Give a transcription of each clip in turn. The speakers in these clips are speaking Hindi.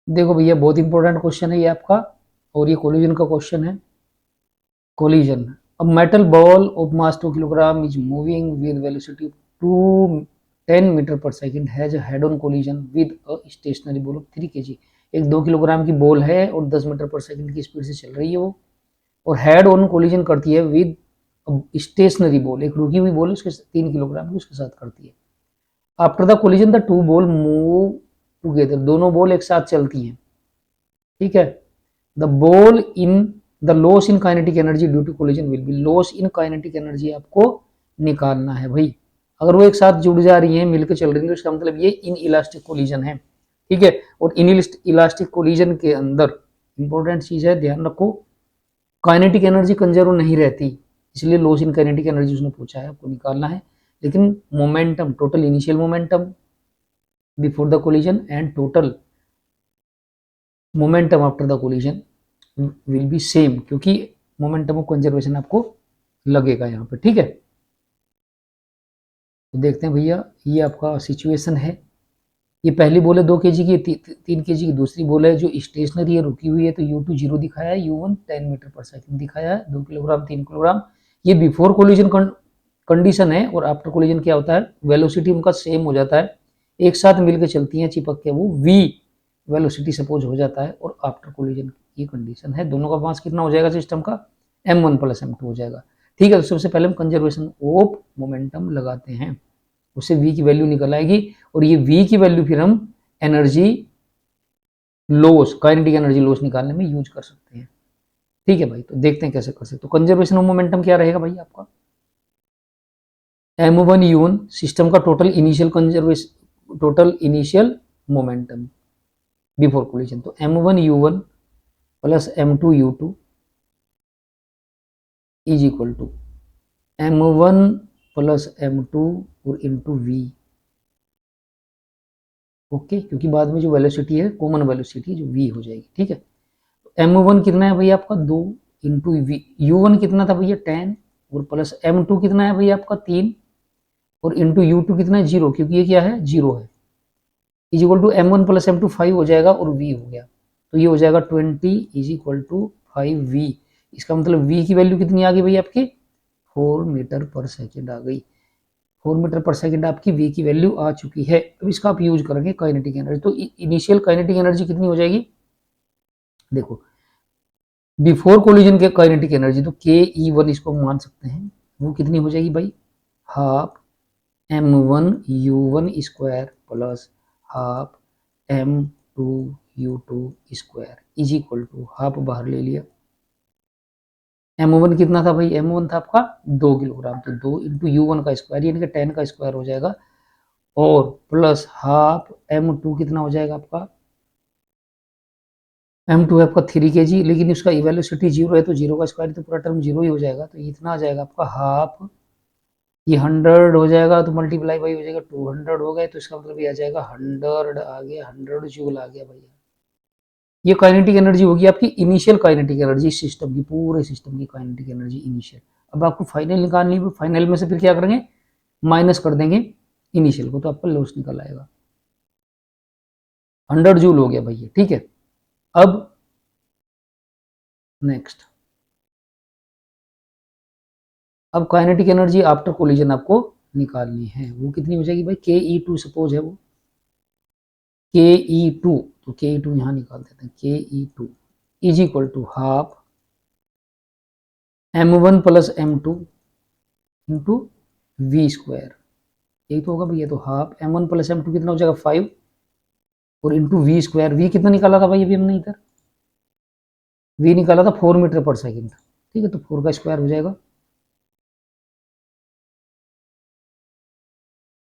देखो भैया बहुत इंपॉर्टेंट क्वेश्चन है ये आपका, और ये कोलिजन का क्वेश्चन है। Collision, a metal ball of mass 2 kilogram is moving with velocity 210 metre पर second has a head on collision with a stationary ball of 3 kg। एक 2 किलोग्राम की बॉल है और 10 मीटर पर सेकंड की स्पीड से चल रही है वो, और हेड ऑन कोलिजन करती है विद स्टेशनरी बॉल, एक रुकी हुई बॉल उसके 3 किलोग्राम की उसके साथ करती है। After the collision the two ball move together, दोनों बॉल एक साथ चलती हैं, ठीक है। The ball in the loss in kinetic energy due to collision will be, loss in kinetic energy आपको निकालना है भाई। अगर वो एक साथ जुड़ जा रही है, मिलकर चल रही है, तो इसका मतलब ये इन इलास्टिक कोलिजन है, ठीक है। और इन इलास्टिक कोलिजन के अंदर इंपॉर्टेंट चीज है, ध्यान रखो, काइनेटिक एनर्जी कंजर्व नहीं रहती, इसलिए लॉस इन काइनेटिक एनर्जी उसने पूछा है, आपको निकालना है। लेकिन momentum, total initial momentum before the collision and total momentum after the collision will B same, क्योंकि मोमेंटम ऑफ कंजर्वेशन आपको लगेगा यहाँ पे, ठीक है। तो देखते हैं भैया, ये आपका सिचुएशन है। ये पहली बॉल है 2 kg की, 3 kg की दूसरी बॉल है जो स्टेशनरी है, रुकी हुई है, तो U2 0 दिखाया है, U1 10 मीटर पर सेकंड दिखाया है, 2 किलोग्राम 3 किलोग्राम। ये बिफोर कोलिजन कंडीशन है, और आफ्टर कोलिजन क्या होता है, वेलोसिटी उनका सेम हो जाता है, एक साथ मिलकर चलती हैं चिपक के, वो v वेलोसिटी सपोज हो जाता है, और आफ्टर कोलिजन की कंडीशन है, दोनों का मास कितना हो जाएगा सिस्टम का, m1 प्लस m2 हो जाएगा, ठीक है। तो सबसे पहले हम कंजर्वेशन ऑफ मोमेंटम लगाते हैं, उससे v की वैल्यू निकल आएगी, और ये v की वैल्यू फिर हम energy loss, kinetic energy loss निकालने में यूज कर सकते हैं, ठीक है भाई। तो देखते हैं कैसे कर सकते। तो कंजर्वेशन ऑफ मोमेंटम क्या रहेगा भाई आपका, m1u1 सिस्टम का total initial conservation, total initial momentum before collision, तो m1u1 plus m2u2 is equal to m1 plus m2 और इंटू वी, ओके, क्योंकि बाद में जो वेलोसिटी है कॉमन वेलोसिटी जो v हो जाएगी, ठीक है। m1 कितना है भैया आपका 2 इंटू वी, u1 कितना था भैया 10, और प्लस m2 कितना है भैया आपका 3, और इंटू u2 कितना है 0, क्योंकि ये क्या है 0 है, is equal to m1 plus m2 5 हो जाएगा, और v हो गया, तो ये हो जाएगा 20 इज इक्वल टू 5v। इसका मतलब v की वैल्यू कितनी आ गई भैया आपकी, 4 मीटर पर सेकेंड आ गई, 4 मीटर पर सेकेंड आपकी v की वैल्यू आ चुकी है। अब इसका आप यूज करेंगे काइनेटिक एनर्जी, तो इनिशियल काइनेटिक एनर्जी कितनी हो जाएगी, देखो बिफोर कोलिजन के काइनेटिक एनर्जी, तो के ई वन इसको मान सकते हैं, वो कितनी हो जाएगी भाई, half m1u1 square plus half m2u2 square is equal to, half बाहर ले लिया, m1 कितना था भाई, m1 था आपका 2 किलोग्राम, तो 2 इंटू u1 का स्क्वायर यानी कि 10 का स्क्वायर हो जाएगा, और प्लस हाफ m2 कितना हो जाएगा आपका, m2 है आपका 3 kg, लेकिन उसका वेलोसिटी 0 है, तो 0 का स्क्वायर तो पूरा टर्म 0 ही हो जाएगा, तो इतना आ जाएगा आपका हाफ, ये 100 हो जाएगा, तो मल्टीप्लाई बाई हो जाएगा 200 हो गए, तो इसका मतलब ये आ जाएगा 100 आ गया, 100 जूल आ गया भैया। ये काइनेटिक एनर्जी होगी आपकी इनिशियल काइनेटिक एनर्जी, सिस्टम की, पूरे सिस्टम की काइनेटिक एनर्जी इनिशियल। अब आपको फाइनल निकालनी है, फाइनल में से फिर क्या करेंगे, माइनस कर देंगे इनिशियल को, तो आपका लॉस निकल आएगा, 100 जूल हो गया भैया, ठीक है। अब नेक्स्ट, अब काइनेटिक एनर्जी आफ्टर कोलिजन आपको निकालनी है, वो कितनी हो जाएगी भाई, के ई टू सपोज है वो, के ई टू, तो के ई टू यहाँ निकाल देते हैं, K E two is equal to half m1 plus m2 into V square, यही तो होगा भैया, तो हाफ m1 प्लस m2 कितना हो जाएगा 5, और इंटू वी स्क्वायर, वी कितना निकाला था भाई अभी हमने इधर, वी निकाला था 4 मीटर पर सेकेंड, ठीक है, तो 4 का स्क्वायर हो जाएगा,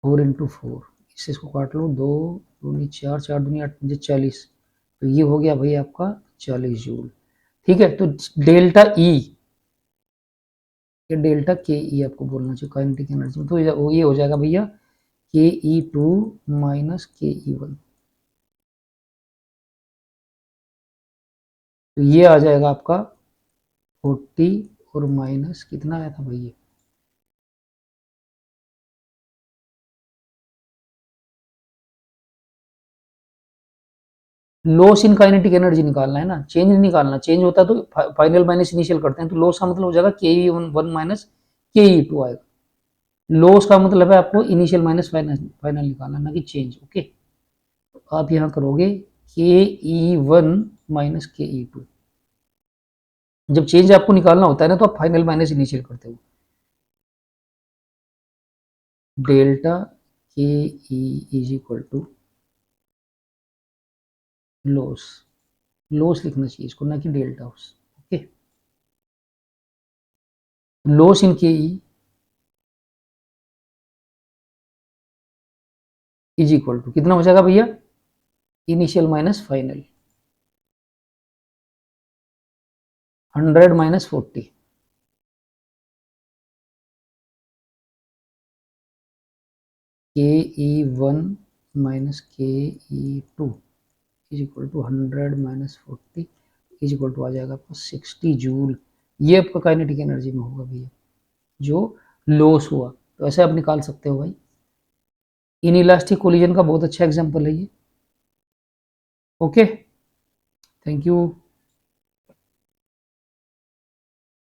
4 इंटू 4, इससे इसको काट लो, 2 दूनी 4, 4 दूनी 8, 40, तो ये हो गया भाई आपका 40 जूल, ठीक है। तो डेल्टा ई, ये डेल्टा के ई आपको बोलना चाहिए काइनेटिक एनर्जी में, तो ये हो जाएगा भैया के E to minus K E one, तो ये आ जाएगा आपका 40, और माइनस कितना आया था भैया, लॉस इन काइनेटिक एनर्जी निकालना है ना, चेंज नहीं निकालना। चेंज होता तो फाइनल माइनस इनिशियल करते हैं, तो लॉस का मतलब हो जाएगा के ई one minus K E to आएगा। लॉस का मतलब है आपको इनिशियल माइनस फाइनल फाइनल निकालना, ना कि चेंज। ओके, आप यहाँ करोगे के ई one minus K E to. जब चेंज आपको निकालना होता है ना, तो आप फाइनल माइनस इनिशियल करते हो। Delta K E is equal to loss, loss लिखना चाहिए इसको, ना कि डेल्टा उस। ओके, लॉस इन के ई इज इक्वल टू कितना हो जाएगा भैया, इनिशियल माइनस फाइनल, 100 माइनस 40, के ई one minus K E two is equal to 100 minus 40 is equal to आ जाएगा आपका 60 जूल। ये आपका काइनेटिक एनर्जी में होगा भैया, जो लॉस हुआ। तो ऐसे आप निकाल सकते हो भाई। इन इलास्टिक कोलिजन का बहुत अच्छा एग्जांपल है ये। Okay, thank you.